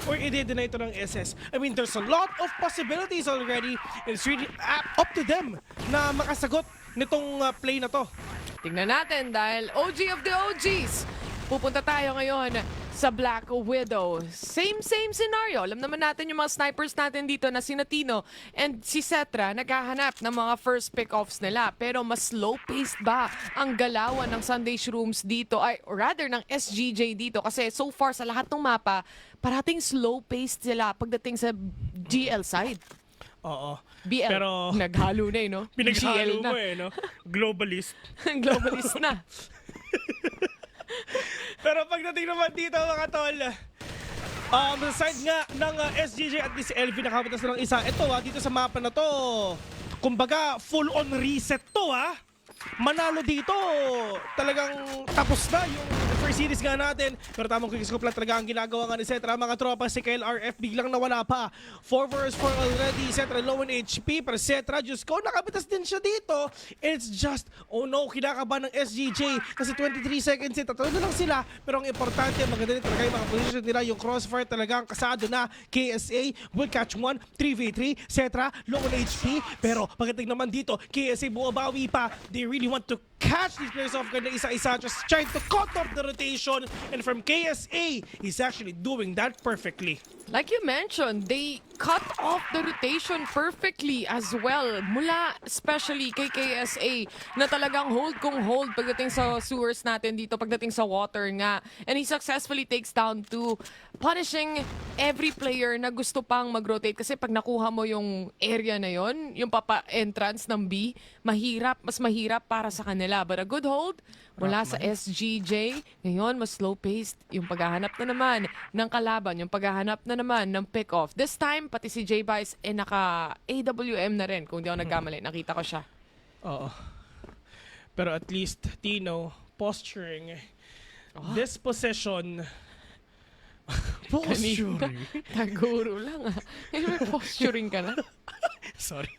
or i-deny ito ng SS. I mean, there's a lot of possibilities already. It's really up to them na makasagot nitong play na to. Tingnan natin dahil OG of the OGs. Pupunta tayo ngayon sa Black Widow. Same scenario. Alam naman natin yung mga snipers natin dito na si Natino and si Cetra naghahanap ng mga first pick-offs nila. Pero mas slow-paced ba ang galawan ng Sunday Shrooms dito? Ay, or rather ng SGJ dito. Kasi so far sa lahat ng mapa, parating slow-paced sila pagdating sa GL side. Oo. BL. Pero naghalo na no? pinaghalo GL na. mo no? Globalist. Globalist na. Pero pagdating naman dito mga tol, sa side nga ng SGJ at si LV nakapatas na ng isa. Ito dito sa mapa na to, kumbaga full on reset to Manalo dito, talagang tapos na yung first series nga natin. Pero tamang quickscope lang talaga ang ginagawa nga ni Cetra. Mga tropa, si KLRF biglang nawala pa. 4 vs 4 already. Cetra low in HP. Pero Cetra, Diyos ko, nakapitas din siya dito. It's just, oh no, kinakaba ng SGJ. Kasi 23 seconds, tatalo na lang sila. Pero ang importante, maganda din talaga yung mga position nila. Yung crossfire talagang kasado na. KSA will catch 1, 3v3. Cetra, low in HP. Pero pagdating naman dito, KSA bumabawi pa. They really want to catch these players off guard na isa-isa, just trying to cut off the rotation, and from KSA, he's actually doing that perfectly. Like you mentioned, they cut off the rotation perfectly as well. Mula especially kay KSA na talagang hold kung hold pagdating sa sewers natin dito, pagdating sa water nga. And he successfully takes down to punishing every player na gusto pang mag-rotate. Kasi pag nakuha mo yung area na yon, yung papa-entrance ng B, mas mahirap para sa kanila. But a good hold mula sa SGJ. Ngayon, mas slow-paced yung paghahanap na naman ng kalaban, yung paghahanap na naman ng pick-off. This time, pati si J-Vice naka-AWM na rin. Kung di ako nagkamali, nakita ko siya. Oo. Pero at least, Tino, posturing. This possession... posturing? Taguro lang may posturing ka na. Sorry.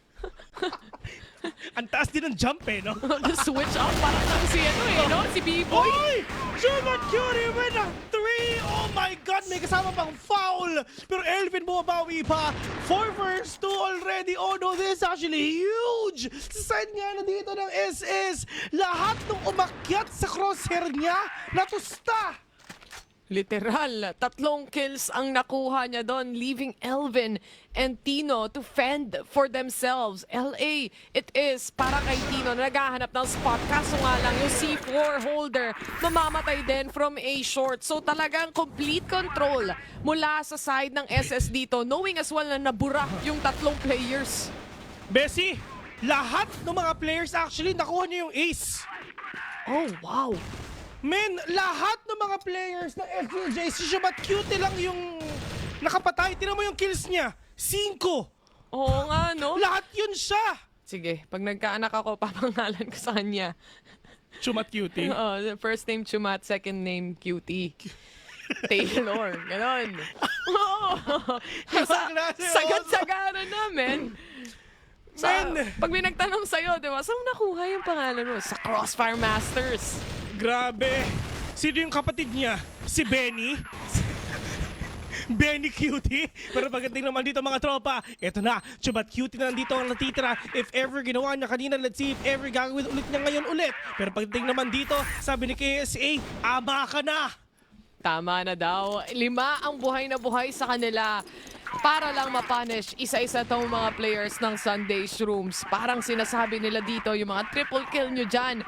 Ang taas din ng jump no? The switch up parang si no? Si B-Boy. Oy! Jumat Curie with a 3! Oh my God! May kasama pang foul! Pero Elvin bumabawi pa. 4 vs 2 already. Oh no, this is actually huge! Sa side nga na dito ng SS, lahat ng umakyat sa crosshair niya, natusta! Literal, 3 kills ang nakuha niya doon, leaving Elvin and Tino to fend for themselves. LA, it is para kay Tino na naghahanap ng spot. Kaso nga lang, yung C4 holder mamamatay din from A short. So talagang complete control mula sa side ng SS dito, knowing as well na nabura yung 3 players. Bessie, lahat ng mga players actually nakuha niya yung ace. Oh, wow. Men, lahat ng mga players ng SGJ, si Jumat Cutie lang yung nakapatay. Tingnan mo yung kills niya. 5. Oo nga, no? Lahat yun siya. Sige, pag nagkaanak ako, papangalan ko sa kanya. Jumat Cutie. The first name Chumat, second name Cutie. Taylor, ganon. Sagad-sagaran namin. Pag may nagtanong sa'yo, di ba, saan nakuha yung pangalan mo? Sa Crossfire Masters. Grabe. Sino yung kapatid niya? Si Benny? Benny Cutie? Pero pagdating naman dito mga tropa, eto na, Chubat Cutie na nandito ang natitira. If ever ginawa niya kanina, let's see if ever gagawin ulit niya ngayon ulit. Pero pagdating naman dito, sabi ni KSA, ama ka na! Tama na daw. 5 ang buhay na buhay sa kanila para lang mapunish isa-isa tong mga players ng Sunday Shrooms. Parang sinasabi nila dito, yung mga triple kill nyo dyan,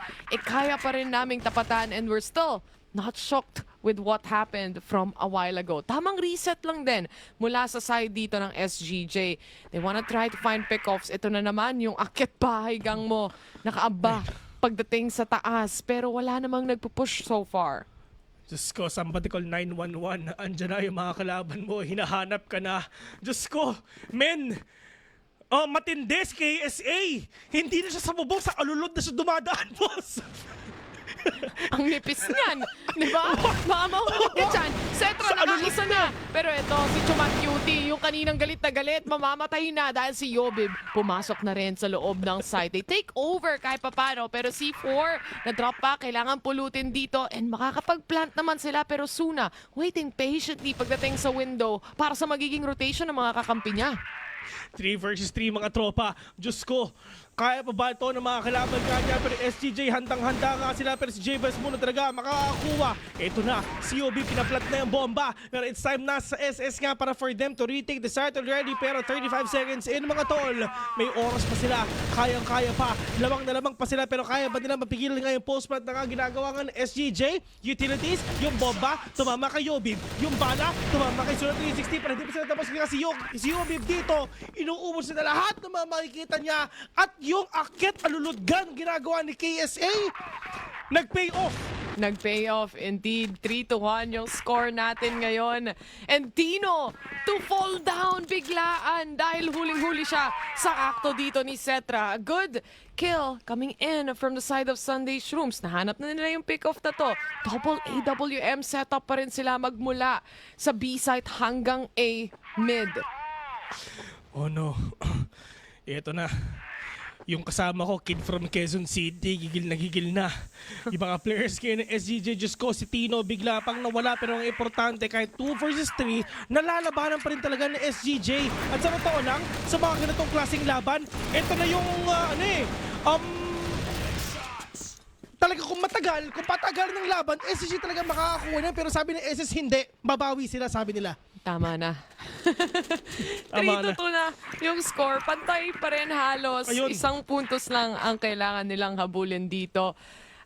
kaya pa rin naming tapatan and we're still not shocked with what happened from a while ago. Tamang reset lang din mula sa side dito ng SGJ. They wanna try to find pick-offs. Ito na naman yung akit bahay gang mo. Nakaaba pagdating sa taas pero wala namang nagpupush so far. Diyos ko, somebody call 911. Andiyan na yung mga kalaban mo. Hinahanap ka na. Diyos ko, men! Matindi si KSA! Hindi na siya sa bubong, sa alulod na siya dumadaan, boss! Ang nipis niyan. Di ba? Baka mahulog ka dyan. Setra nakaisa na. Pero ito, si Chumat Cutie, yung kaninang galit na galit, mamamatay na dahil si Yobib pumasok na rin sa loob ng site. They take over kahit papano. Pero C4, na-drop pa, kailangan pulutin dito. And makakapag-plant naman sila. Pero Suna, waiting patiently pagdating sa window para sa magiging rotation ng mga kakampi niya. 3 versus 3 mga tropa. Diyos ko, kaya pa ba ito ng mga kalaban kanya? Pero SGJ handang-handa nga sila. Pero si J-Bus muna talaga makakakuha. Ito na, COB pinaplat na yung bomba. Pero it's time na sa SS nga para for them to retake the site already. Pero 35 seconds in mga tol. May oras pa sila. Kayang-kaya pa. Lamang na lamang pa sila. Pero kaya ba nila mapigilan nga yung post-plant na nga ginagawa nga ng SGJ? Utilities, yung bomba, tumama kay Yobib. Yung bala, tumama kay Surat 360. Pero hindi pa sila tapos nga si Yobib dito. Inuubos na lahat ng mga makikita niya. At yung akit aluludgan ginagawa ni KSA, nag-pay off. Nag-pay off indeed. 3-1 yung score natin ngayon. And Tino to fall down biglaan dahil huling-huli siya sa akto dito ni Setra. Good kill coming in from the side of Sunday Shrooms. Nahanap na nila yung pick-off na to. Double AWM setup pa rin sila magmula sa B-site hanggang A mid. Oh no. Ito na. Yung kasama ko, kid from Quezon City, gigil na. Yung mga players kayo ng SGJ, Diyos ko, si Tino, bigla pang nawala. Pero ang importante, kahit 2 versus 3, nalalabanan pa rin talaga ng SGJ. At sa totoo lang, sa mga ganitong klaseng laban, ito na yung, talaga kung patagal ng laban, SGJ talaga makakakuha na. Pero sabi ng SS, hindi. Babawi sila, sabi nila. Tama na. Tama na. 3-2 na yung score. Pantay pa rin halos. Ayun. Isang puntos lang ang kailangan nilang habulin dito.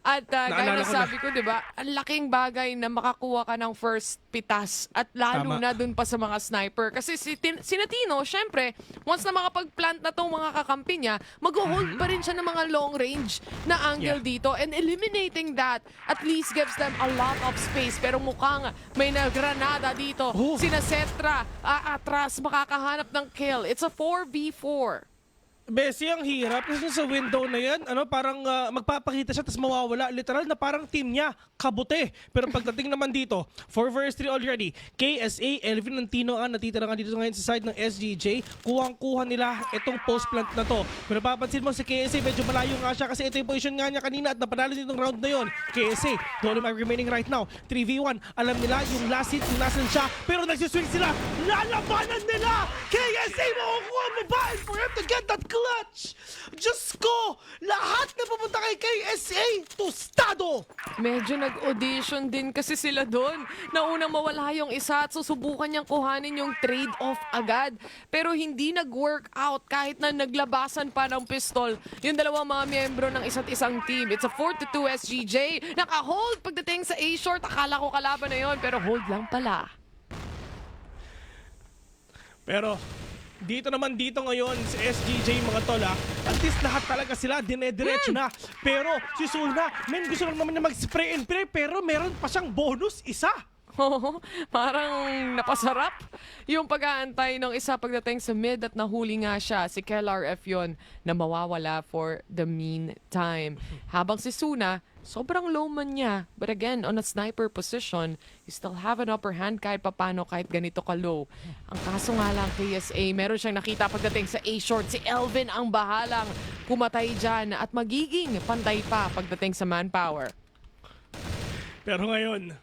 At gaya Naalala na ko na. sabi ko, di ba, ang laking bagay na makakuha ka ng first pitas at lalo Tama. na dun pa sa mga sniper. Kasi si Natino, syempre, once na makapag-plant na tong mga kakampi niya, mag-hold pa rin siya ng mga long range na angle Yeah. dito. And eliminating that at least gives them a lot of space. Pero mukhang may nagranada dito. Oh. Sina Setra, atras, makakahanap ng kill. It's a 4v4. Bessie, ang hirap kasi sa window na yan, parang magpapakita siya tapos mawawala. Literal na parang team niya, kabute. Pero pagdating naman dito, 4 versus 3 already. KSA, Elvin and Tino ang natitira nga dito ngayon sa side ng SGJ. Kuhang-kuha nila itong post plant na to. Pero papansin mo si KSA, medyo malayo nga siya kasi ito yung position nga niya kanina at napanalo din itong round na yon. KSA, the only man remaining right now, 3v1. Alam nila yung last hit, yung nasan siya. Pero nagsiswing sila, lalabanan nila! KSA, makukuha mo ba? And for him to get that clutch! Diyos ko! Lahat na pupunta kay KSA, tostado! Medyo nag-audition din kasi sila doon. Naunang mawala yung isa at susubukan niyang kuhanin yung trade-off agad. Pero hindi nag-work out kahit na naglabasan pa ng pistol yung dalawang mga miyembro ng isa't isang team. It's a 4-2 SGJ. Naka-hold pagdating sa A-short. Akala ko kalaban na yon pero hold lang pala. Pero dito ngayon sa SGJ mga tol at least lahat talaga sila dinediretso na. Pero si Suna, gusto lang naman niya mag-spray and pray pero meron pa siyang bonus isa. Oo, parang napasarap yung pag-aantay ng isa pagdating sa mid at nahuli nga siya, si KLRF yun, na mawawala for the meantime. Habang si Suna, sobrang low man niya. But again, on a sniper position, you still have an upper hand kahit papano, kahit ganito ka-low. Ang kaso nga lang, KSA, meron siyang nakita pagdating sa A-short. Si Elvin ang bahalang pumatay dyan at magiging pantay pa pagdating sa manpower. Pero ngayon,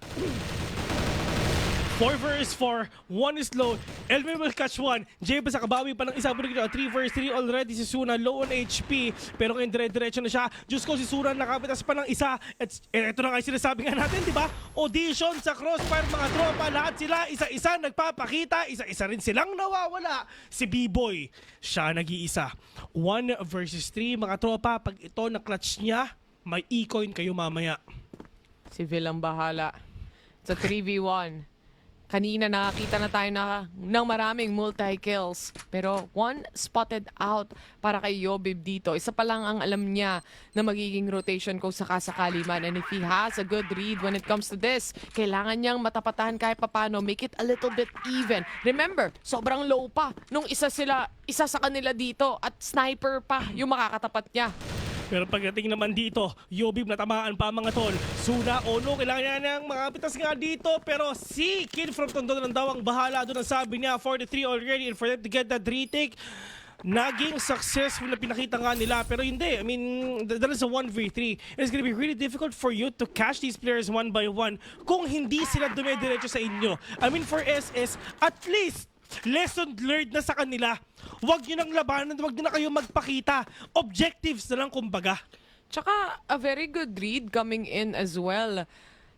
4 versus 4, 1 is low. Elvin will catch 1. J-Bus nakabawi pa ng isa. 3 versus 3 already. Si Suna low on HP. Pero ngayon dire-diretso na siya. Diyos ko, si Suna nakapitas pa ng isa. At ito na nga yung sinasabi nga natin, di ba? Audition sa Crossfire, mga tropa. Lahat sila, isa-isa nagpapakita. Isa-isa rin silang nawawala. Si B-Boy, siya nag-iisa. 1 versus 3, mga tropa. Pag ito na-clutch niya, may e-coin kayo mamaya. Si Vil ang bahala. Sa 3v1. Kanina nakakita na tayo ng maraming multi-kills. Pero one spotted out para kay Yobib dito. Isa pa lang ang alam niya na magiging rotation kung sakasakali man. And if he has a good read when it comes to this, kailangan niyang matapatahan kahit papano. Make it a little bit even. Remember, sobrang low pa nung isa sa kanila dito. At sniper pa yung makakatapat niya. Pero pagdating naman dito, Yobib natamaan pa mga tol. Suna, Ono, kailangan niya ng mga pitas nga dito. Pero si Kid from Tondo na daw ang bahala doon. Ang sabi niya, 43 already and for them to get that retake. Naging successful na pinakita nga nila pero hindi. I mean, that is a 1v3. It's gonna be really difficult for you to catch these players one by one kung hindi sila dumediretso sa inyo. I mean, for SS, at least, lesson learned na sa kanila. Huwag nyo nang labanan, huwag nyo na kayo magpakita. Objectives na lang kumbaga. Tsaka a very good read coming in as well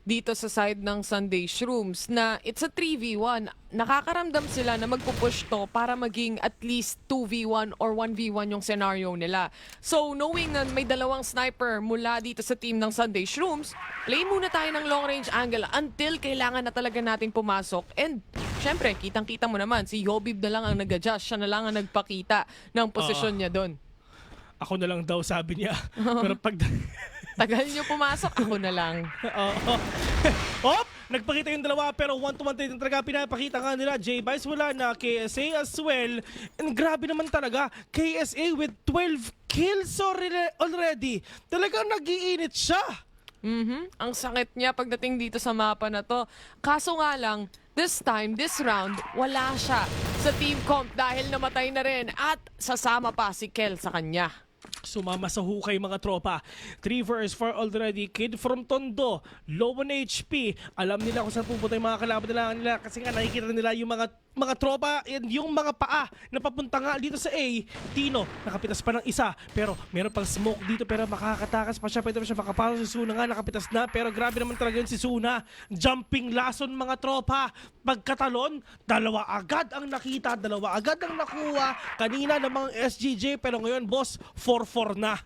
dito sa side ng Sunday Shrooms na it's a 3v1. Nakakaramdam sila na magpupush to para maging at least 2v1 or 1v1 yung scenario nila. So knowing na may dalawang sniper mula dito sa team ng Sunday Shrooms, play muna tayo ng long range angle until kailangan na talaga nating pumasok. And syempre, kitang-kita mo naman, si Yobib na lang ang nag-adjust. Siya na lang ang nagpakita ng posisyon niya doon. Ako na lang daw sabi niya. Pero pag... Tagal niyo pumasok, ako na lang. Oh, nagpakita yung dalawa pero 1-to-1 din talaga pinapakita nga nila. J-Vice wala na, KSA as well. And grabe naman talaga, KSA with 12 kills already. Talagang nag-iinit siya. Ang sakit niya pagdating dito sa mapa na to. Kaso nga lang, this time, this round, wala siya sa team comp dahil namatay na rin at sasama pa si Kel sa kanya. Sumama sa hukay mga tropa. 3 vs 4 already. Kid from Tondo. Low on HP. Alam nila kung saan pupunta yung mga kalaban nila kasi nga nakikita nila yung mga tropa and yung mga paa na papunta nga dito sa A. Tino, nakapitas pa ng isa. Pero meron pang smoke dito pero makakatakas pa siya. Pwede pa siya makapalo si Suna nga. Nakapitas na pero grabe naman talaga yun si Suna. Jumping lason mga tropa. Pagkatalon, dalawa agad ang nakita. Dalawa agad ang nakuha. Kanina namang SGJ pero ngayon boss 4-4 na.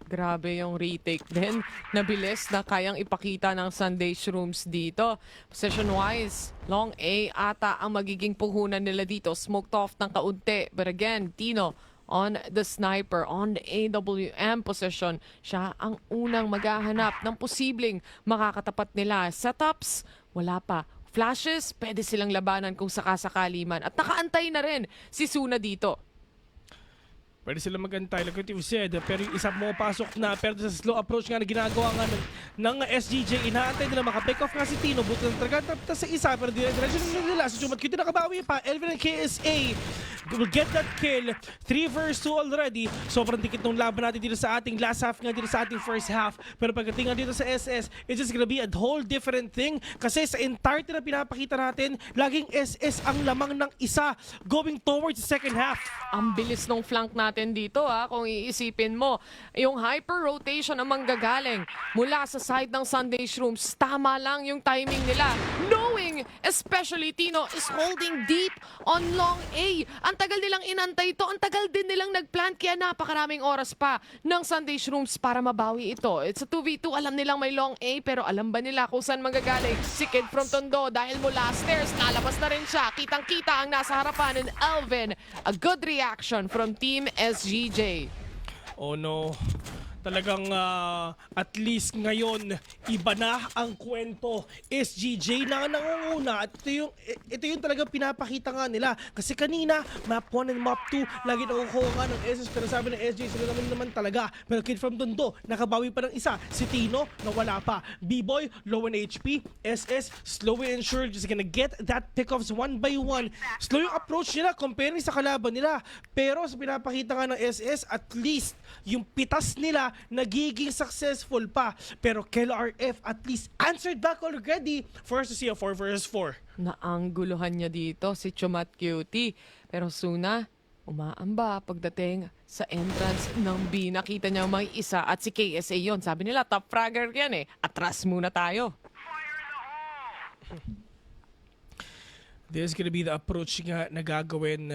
Grabe yung retake din. Nabilis na kayang ipakita ng Sunday Shrooms dito. Position-wise, long A ata ang magiging puhunan nila dito. Smoked off ng kaunti. But again, Tino on the sniper, on the AWM position. Siya ang unang maghahanap ng posibleng makakatapat nila. Setups, wala pa. Flashes, pwede silang labanan kung sakasakali man. At nakaantay na rin si Suna dito. Pwede sila magantay, like what you've said, pero yung isa mo pasok na, pero sa slow approach nga na ginagawa nga ng SGJ, inaantay nila maka-pick off nga si Tino, buto na talaga tapos sa isa, pero diretso nila, so Chumat Cutie nakabawi pa, Elvin and KSA will get that kill, 3 vs 2 already, sobrang dikit ng laban natin dito sa ating last half nga dito sa ating first half, pero pagdating nga dito sa SS, it's just gonna be a whole different thing, kasi sa entirety na pinapakita natin, laging SS ang lamang ng isa, going towards the second half. Ang bilis ng flank natin dito kung iisipin mo. Yung hyper rotation ang manggagaling mula sa side ng Sunday Shrooms. Tama lang yung timing nila. Knowing, especially Tino is holding deep on long A. Ang tagal nilang inantay ito. Ang tagal din nilang nagplant kaya napakaraming oras pa ng Sunday Shrooms para mabawi ito. It's a 2v2. Alam nilang may long A pero alam ba nila kung saan manggagaling? Si Kid from Tondo dahil mula stairs, lalabas na rin siya. Kitang-kita ang nasa harapan ng Elvin. A good reaction from Team SGJ. Oh no. Talagang at least ngayon iba na ang kwento. SGJ na ang nangunguna at ito yung talagang pinapakita nga nila kasi kanina map 1 and map 2 lagi nakukuha nga ng SS pero sabi ng SGJ sila naman talaga pero Kid from Tondo nakabawi pa ng isa si Tino na wala pa B-Boy low on HP SS slow and sure just gonna get that pick-offs one by one slow yung approach nila comparing sa kalaban nila pero sa pinapakita nga ng SS at least yung pitas nila nagiging successful pa. Pero KLRF at least answered back already for us to see a 4 vs 4. Naangguluhan niya dito si Chumat Cutie. Pero Suna, umaamba pagdating sa entrance ng B. Nakita niya may isa at si KSA yon. Sabi nila, top fragger yan Atras muna tayo. This is gonna be the approach nga na gagawin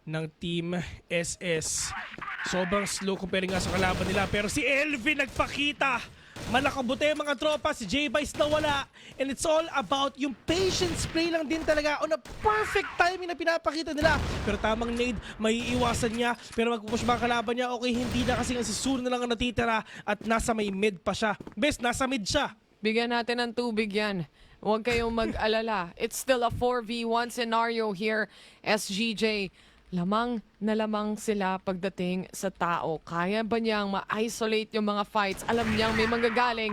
ng Team SS. Sobrang slow comparing nga sa kalaban nila. Pero si Elvin nagpakita. Malakabuti mga tropa. Si J-Vice na wala. And it's all about yung patience play lang din talaga. On a perfect timing na pinapakita nila. Pero tamang nade, may iwasan niya. Pero magpupush mga kalaban niya. Okay, hindi na kasi nga si Suna na lang ang natitira. At nasa may mid pa siya. Best, nasa mid siya. Bigyan natin ng tubig yan. Huwag kayong mag-alala. It's still a 4v1 scenario here, SGJ. lamang na lamang sila pagdating sa tao. Kaya ba niyang ma-isolate yung mga fights? Alam niyang may manggagaling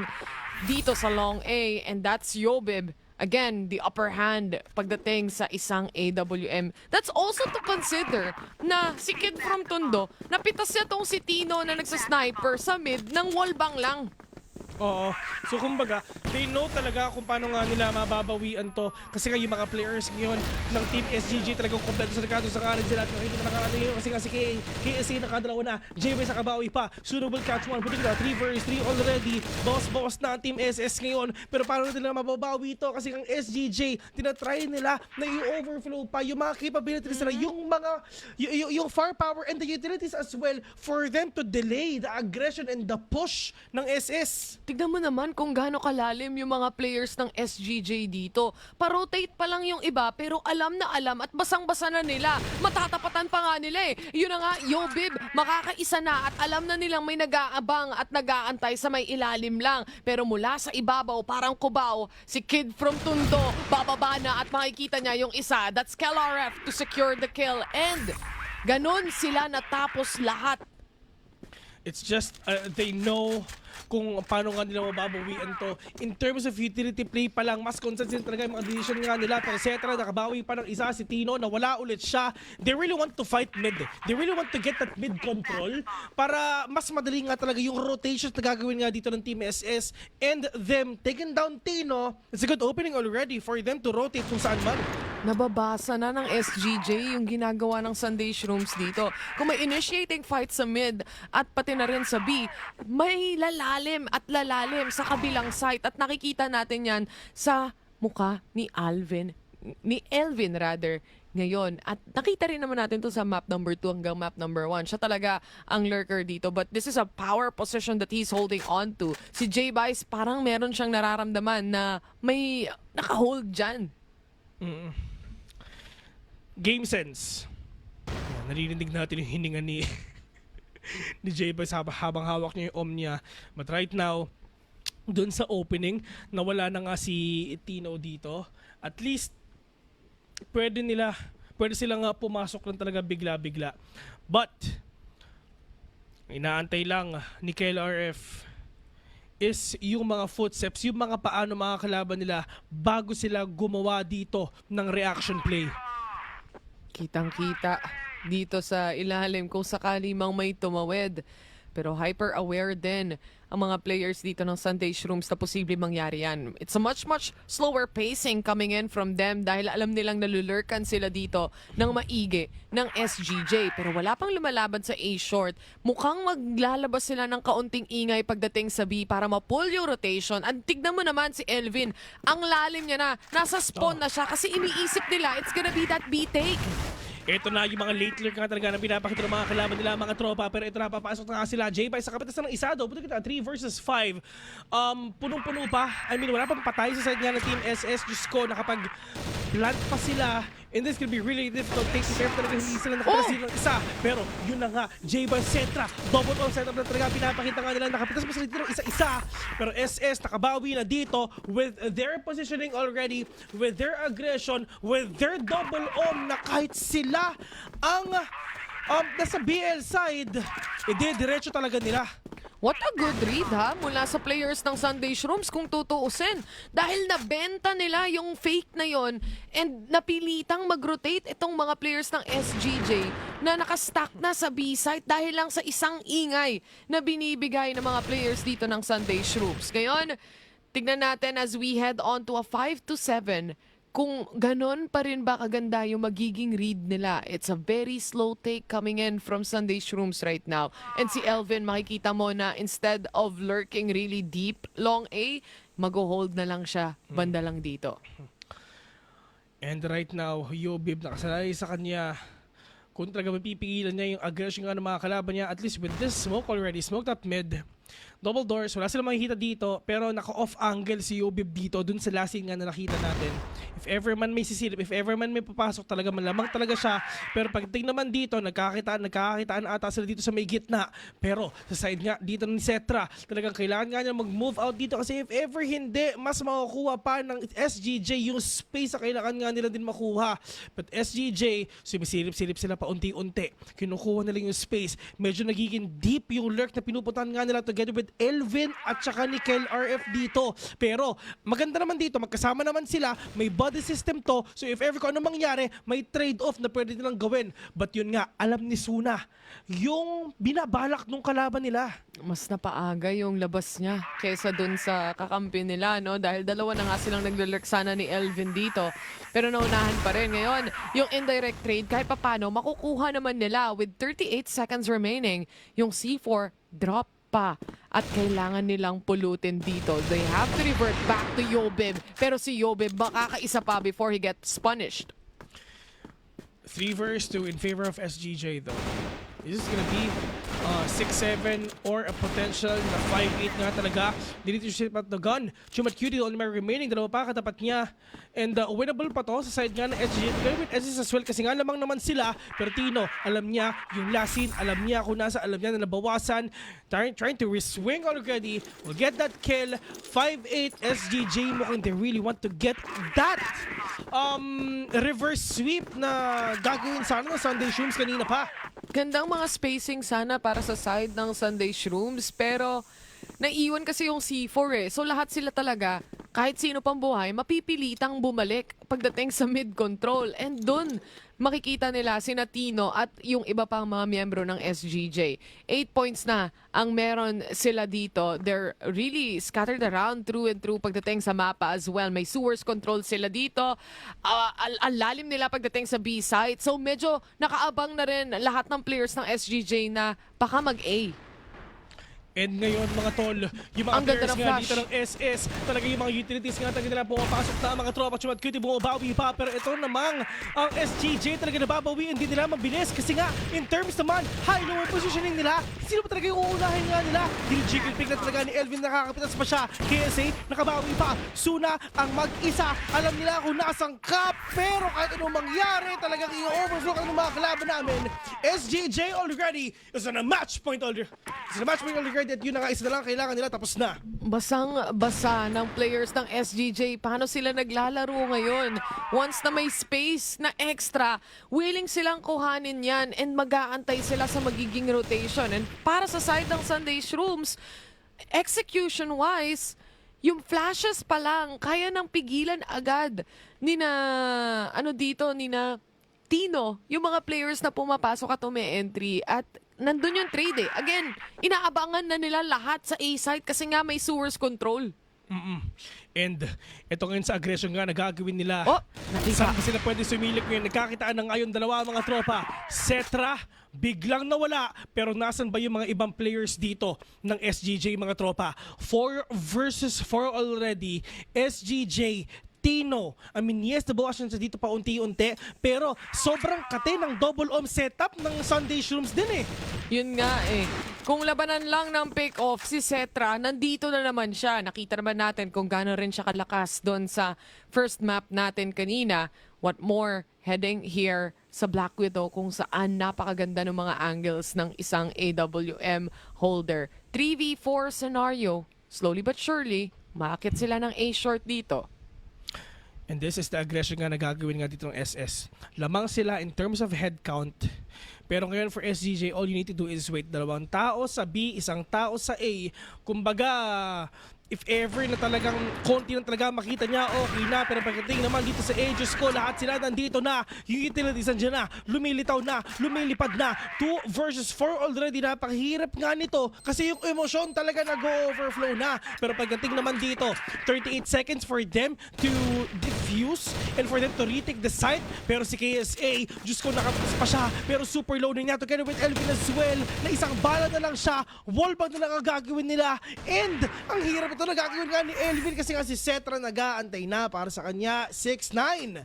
dito sa Long A, and that's Yobib. Again, the upper hand pagdating sa isang AWM. That's also to consider na si Kid from Tondo, napitas niya tong si Tino na nagsasniper sa mid ng wallbang lang. Oo. So kumbaga, they know talaga kung paano nga nila mababawian to. Kasi nga yung mga players ngayon ng Team SGG talagang kompleto sa rekado sa kanan sila. At nakikita na nakakata yun kasi nga si KSA nakadalawa na. JB sa kabawi pa. Suitable catch one. Putting na 3 vs 3 already. Boss na ang Team SS ngayon. Pero paano nila mababawi to? Kasi ang SGJ, tinatry nila na i-overflow pa yung mga capabilities nila. Yung mga, yung firepower and the utilities as well for them to delay the aggression and the push ng SS. Tignan mo naman kung gaano kalalim yung mga players ng SGJ dito. Pa-rotate pa lang yung iba pero alam na alam at basang-basa na nila. Matatapatan pa nga nila eh. Yun na nga, Yobib, makakaisa na at alam na nilang may nag-aabang at nag-aantay sa may ilalim lang. Pero mula sa ibabaw, parang kubaw, si Kid from Tondo, bababa na at makikita niya yung isa. That's KLRF to secure the kill. And ganon sila natapos lahat. It's just, they know kung paano nga nila mababawian to. In terms of utility play pa lang, mas consistent talaga yung mga decision nga nila. Pero Cetra, nakabawi pa ng isa si Tino, nawala ulit siya. They really want to fight mid. They really want to get that mid control para mas madali nga talaga yung rotations na gagawin nga dito ng Team SS. And them taking down Tino, it's a good opening already for them to rotate kung saan man. Nababasa na ng SGJ yung ginagawa ng Sunday Shrooms dito. Kung may initiating fight sa mid at pati na rin sa B, may lalalim at lalalim sa kabilang site at nakikita natin yan sa mukha ni Elvin rather ngayon. At nakita rin naman natin to sa map number 2 hanggang map number 1. Siya talaga ang lurker dito. But this is a power position that he's holding on to. Si J-Vice parang meron siyang nararamdaman na may nakahold dyan. Game sense. Naririnig natin yung hininga ni ni J-Boy habang hawak niya yung Omnia. But right now, dun sa opening, nawala na nga si Tino dito. At least, pwede silang pumasok lang talaga bigla-bigla. But, inaantay lang ni KLRF is yung mga footsteps, yung mga paano mga kalaban nila bago sila gumawa dito ng reaction play. Kitang-kita dito sa ilalim kung sakali mang may tumawid. Pero hyper-aware din ang mga players dito ng Sunday Shrooms na posible mangyari yan. It's a much slower pacing coming in from them dahil alam nilang nalulurkan sila dito ng maigi ng SGJ. Pero wala pang lumalaban sa A-short. Mukhang maglalabas sila ng kaunting ingay pagdating sa B para ma-pull yung rotation. At tignan mo naman si Elvin. Ang lalim niya na. Nasa spawn na siya kasi iniisip nila it's gonna be that B take. Ito na yung mga late lurk nga talaga na pinapakita ng mga kalaban nila, mga tropa. Pero ito na, papasok na nga sila. J-Vice sa kapitas ng isa daw. Puto kita, 3 versus 5. Punong-puno pa. I mean, wala pang patay sa side nga ng Team SS. Diyos ko, nakapag-plant pa sila. And this could be really difficult. Taking care talaga, hindi sila nakapitas ng isa. Pero yun na nga, J-Vice, Cetra. Double on setup na talaga. Pinapakita nga nila, nakapitas pa sila dito ng isa-isa. Pero SS, nakabawi na dito with their positioning already, with their aggression, with their double on na kahit sila ang nasa BL side, diretso talaga nila. What a good read ha mula sa players ng Sunday Shrooms kung tutuusin. Dahil nabenta nila yung fake na yon and napilitang mag-rotate itong mga players ng SGJ na nakastack na sa B-site dahil lang sa isang ingay na binibigay ng mga players dito ng Sunday Shrooms. Ngayon, tignan natin as we head on to a 5-7 kung ganon pa rin ba kaganda yung magiging read nila. It's a very slow take coming in from Sunday Shrooms right now. And si Elvin, makikita mo na instead of lurking really deep, long A, mag-hold na lang siya banda lang dito. And right now, Yobib nakasanay sa kanya. Kung talaga mapipigilan niya yung aggression nga ng mga kalaban niya, at least with this smoke already, smoked up mid, Double doors, wala silang makikita dito, pero naka-off angle si Yobib dito dun sa last scene nga na nakita natin. If ever man may sisilip, if ever man may papasok, talaga malamang talaga siya. Pero pagdating naman dito, nagkakakitaan ata sila dito sa may gitna. Pero sa side nga dito ni Cetra, talagang kailangan nga niya mag-move out dito kasi if ever hindi, mas makukuha pa ng SGJ yung space na kailangan nga nila din makuha. But SGJ, sumisilip-silip sila pa unti-unti. Kinukuha nila yung space. Medyo nagiging deep yung lurk na pinupuntahan nga nila together with Elvin at saka ni Kel RF dito. Pero maganda naman dito, magkasama naman sila, may body system to, so if ever kung ano mangyari, may trade-off na pwede nilang gawin. But yun nga, alam ni Suna, yung binabalak nung kalaban nila. Mas napaaga yung labas niya kaysa dun sa kakampi nila, no? Dahil dalawa na nga silang naglalurk sana ni Elvin dito. Pero naunahan pa rin. Ngayon, yung indirect trade, kahit papano, makukuha naman nila with 38 seconds remaining. Yung C4, drop pa. At kailangan nilang pulutin dito. They have to revert back to Yobib. Pero si Yobib, makakaisa pa before he gets punished. 3 versus 2 in favor of SGJ though. This is gonna be 6-7 or a potential na 5-8 nga talaga. They need to ship out the gun. Chumat Cutie only may remaining. Dalawa pa katapat niya. And winnable pa to sa side nga ng SGJ. Together with SS as well kasi nga lamang naman sila. Pero Tino, alam niya yung last scene. Alam niya kung nasa. Alam niya na nabawasan. Trying to reswing already. Will get that kill. 5-8 SGJ. Mukhang they really want to get that reverse sweep na gagawin sana ng Sunday Shrooms kanina pa. Gandang mga spacing sana para sa side ng Sunday Shrooms, pero naiwan kasi yung C4 eh. So lahat sila talaga, kahit sino pang buhay, mapipilitang bumalik pagdating sa mid-control. And dun, makikita nila sina Tino at yung iba pang mga miyembro ng SGJ. 8 points na ang meron sila dito. They're really scattered around through and through pagdating sa mapa as well. May sewers control sila dito. Ang lalim nila pagdating sa B-site. So medyo nakaabang na rin lahat ng players ng SGJ na baka mag-A. And ngayon mga tol, yung mga Ang ganda players ng nga flash. dito ng SS, talaga yung mga utilities nga talaga nila pumapasok na mga tropa, Chumat Cutie bumabawi pa, pero ito namang ang SGJ talaga nababawi, hindi nila mabilis kasi nga in terms naman, high lower positioning nila, sino ba talaga yung uunahin nga nila? Jiggle pick na talaga ni Elvin, nakakapitas pa siya, KSA nakabawi pa, Suna ang mag-isa, alam nila kung nasang kap, pero kahit anong mangyari, talagang i-overflow ka ng mga kalaban namin. SGJ already is on a match point already. It's on a match point already at yun na nga, isa na lang kailangan nila tapos na. Basang-basa ng players ng SGJ. Paano sila naglalaro ngayon? Once na may space na extra, willing silang kuhanin yan and mag-aantay sila sa magiging rotation. And para sa side ng Sunday Shrooms, execution-wise, yung flashes pa lang, kaya nang pigilan agad ni na Tino, yung mga players na pumapasok at umi-entry at nandun yung trade eh. Again, inaabangan na nila lahat sa A-site kasi nga may sewers control. And ito ngayon sa aggression nga na gagawin nila. Oh, nakita. Saan ba sila pwede sumilip ngayon? Nagkakitaan na ngayon dalawa mga tropa. Cetra, biglang nawala. Pero nasan ba yung mga ibang players dito ng SGJ mga tropa? 4 versus 4 already. SGJ, Tino. I mean, yes, nabawasan siya dito pa unti-unti. Pero sobrang kate ng double om setup ng Sunday Shrooms din eh. Yun nga eh. Kung labanan lang ng pick-off si Cetra, nandito na naman siya. Nakita naman natin kung gano'n rin siya kalakas doon sa first map natin kanina. What more, heading here sa Black Widow kung saan napakaganda ng mga angles ng isang AWM holder. 3v4 scenario. Slowly but surely, maakit sila ng A-short dito. And this is the aggression nga na gagawin nga dito ng SS. Lamang sila in terms of head count. Pero ngayon for SGJ, all you need to do is wait. 2 tao sa B, 1 tao sa A. Kumbaga, if ever na talagang konti na talaga makita niya, okay na. Pero pagdating naman dito sa Aegis ko, lahat sila nandito na. Yung utilities nandiyan na. Lumilitaw na. Lumilipad na. 2 versus 4 already. Napakahirap nga nito. Kasi yung emosyon talaga nag-overflow na. Pero pagdating naman dito, 38 seconds for them to defuse and for them to retake the site. Pero si KSA, Diyos ko, nakapas pa siya. Pero super low na niya. Together with Elvin as well. Na isang bala na lang siya. Wallbang na lang ang gagawin nila. And ang hirap ito na gagawin nga ni Elvin kasi nga si Cetra nag-aantay na para sa kanya. 6-9.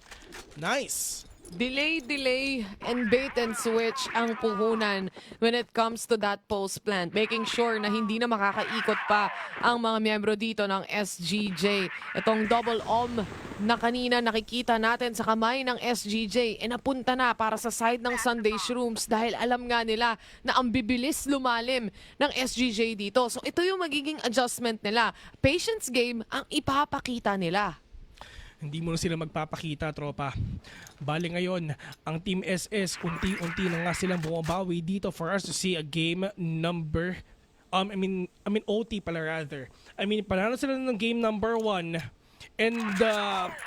Nice. delay, and bait and switch ang puhunan when it comes to that post plant. Making sure na hindi na makakaikot pa ang mga miyembro dito ng SGJ. Itong double na kanina nakikita natin sa kamay ng SGJ napunta na para sa side ng Sunday Shrooms dahil alam nga nila na ang bibilis lumalim ng SGJ dito. So ito yung magiging adjustment nila. Patience game ang ipapakita nila. Hindi mo na sila magpapakita, tropa. Bali ngayon, ang Team SS, unti-unti na nga silang bumabawi dito for us to see a game number, I mean OT pala rather. I mean, panalo sila ng game number 1. And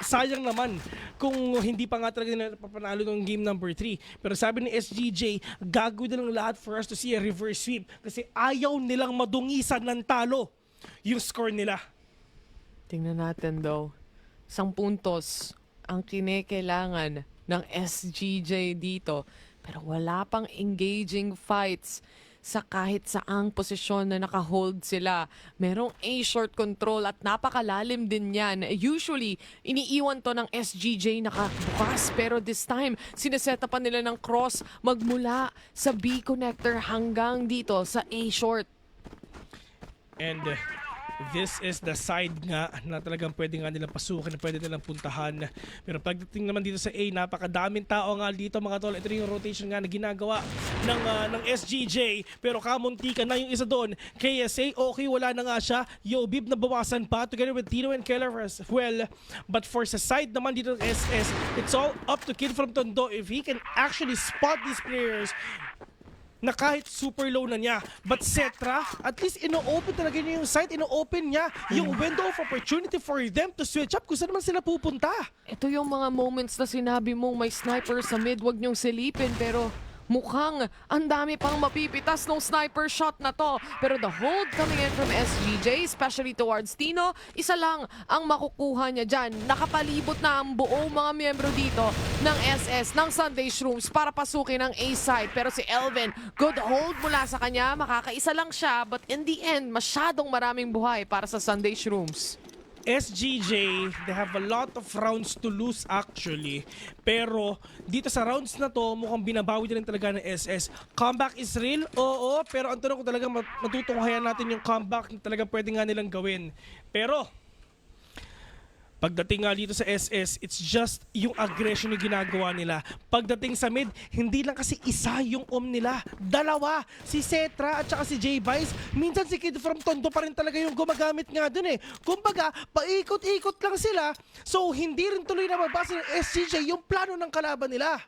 sayang naman kung hindi pa nga talaga nila papanalo ng game number 3. Pero sabi ni SGJ, gagawin na lang lahat for us to see a reverse sweep. Kasi ayaw nilang madungisan ng talo yung score nila. Tingnan natin daw. 10 puntos ang kinekailangan ng SGJ dito. Pero wala pang engaging fights sa kahit saang posisyon na nakahold sila. Merong A-short control at napakalalim din yan. Usually, iniiwan to ng SGJ nakabukas. Pero this time, sineseta pa nila ng cross magmula sa B connector hanggang dito sa A-short. And this is the side nga na talagang pwede nga nilang pasukin, pwede nilang puntahan. Pero pagdating naman dito sa A, napakadaming tao nga dito mga tol. Ito yung rotation nga na ginagawa ng SGJ. Pero kamunti ka na yung isa doon. KSA, okay, wala na nga siya. Yobib na bawasan pa together with Tino and Keller as well. But for sa side naman dito ng SS, it's all up to Kid from Tondo if he can actually spot these players na kahit super low na niya. But Cetra, at least ino-open talaga niya yung site, ino-open niya yung window of opportunity for them to switch up kung saan naman sila pupunta. Ito yung mga moments na sinabi mong may sniper sa mid, wag niyong silipin, pero mukhang ang dami pang mapipitas ng sniper shot na to. Pero the hold coming in from SGJ, especially towards Tino, isa lang ang makukuha niya dyan. Nakapalibot na ang buong mga miyembro dito ng SS, ng Sunday Shrooms para pasukin ang A-side. Pero si Elvin, good hold mula sa kanya, makakaisa lang siya. But in the end, masyadong maraming buhay para sa Sunday Shrooms. SGJ, they have a lot of rounds to lose actually. Pero dito sa rounds na to, mukhang binabawi din talaga ng SS. Comeback is real? Oo, pero ang tanong ko talaga matutunghayan natin yung comeback na talaga pwede nga nilang gawin. Pero pagdating nga dito sa SS, it's just yung aggression yung ginagawa nila. Pagdating sa mid, hindi lang kasi isa yung nila. Dalawa, si Cetra at saka si J-Vice. Minsan si Kid from Tondo pa rin talaga yung gumagamit nga dun eh. Kumbaga, paikot-ikot lang sila. So, hindi rin tuloy na mabasa ng SGJ yung plano ng kalaban nila.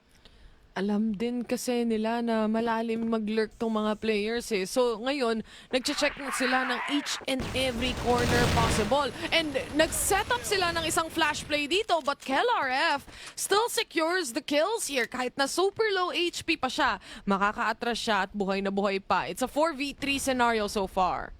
Alam din kasi nila na malalim mag-lurk tong mga players eh. So ngayon, nag-check na sila ng each and every corner possible. And nag-set up sila ng isang flash play dito, but KLRF still secures the kills here. Kahit na super low HP pa siya, makaka-atras siya at buhay na buhay pa. It's a 4v3 scenario so far.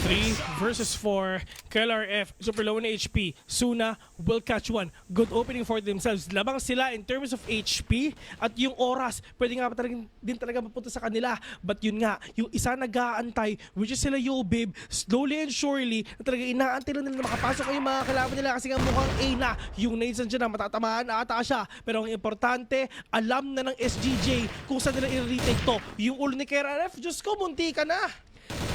3 versus 4, KLRF, super low na HP. Suna will catch one. Good opening for themselves. Labang sila in terms of HP at yung oras. Pwede nga pa din talaga mapunta sa kanila. But yun nga, yung isa nag-aantay, which is sila Yobib, slowly and surely, na talaga inaantay lang nila na makapasok yung mga kalaban nila kasi nga mukhang A na. Yung nades dyan na matatamaan ata siya. Pero ang importante, alam na ng SGJ kung saan nila i-retake to. Yung ulo ni KLRF, Diyos ko, munti ka na.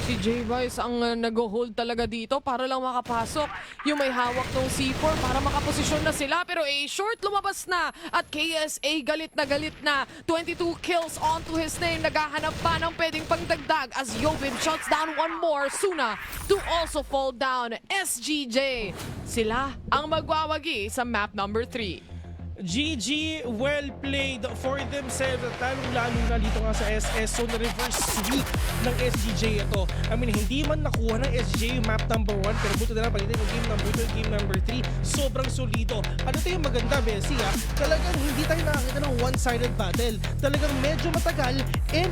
Si J-Vice ang nag-hold talaga dito para lang makapasok. Yung may hawak ng C4 para makaposisyon na sila. Pero short lumabas na at KSA galit na. 22 kills onto his name. Naghahanap pa ng pwedeng pangdagdag as Yobib shuts down one more. Suna to also fall down. SGJ, sila ang magwawagi sa map number 3. GG, well played for themselves. At lalo na dito nga sa SS. So na-reverse sweep ng SGJ ito. I mean, hindi man nakuha ng SGJ yung map number 1, pero buto na lang pagdating ng game number 2 game number 3. Sobrang solido. Ano ito yung maganda, Bessie ha? Talagang hindi tayo nakakita ng one-sided battle. Talagang medyo matagal and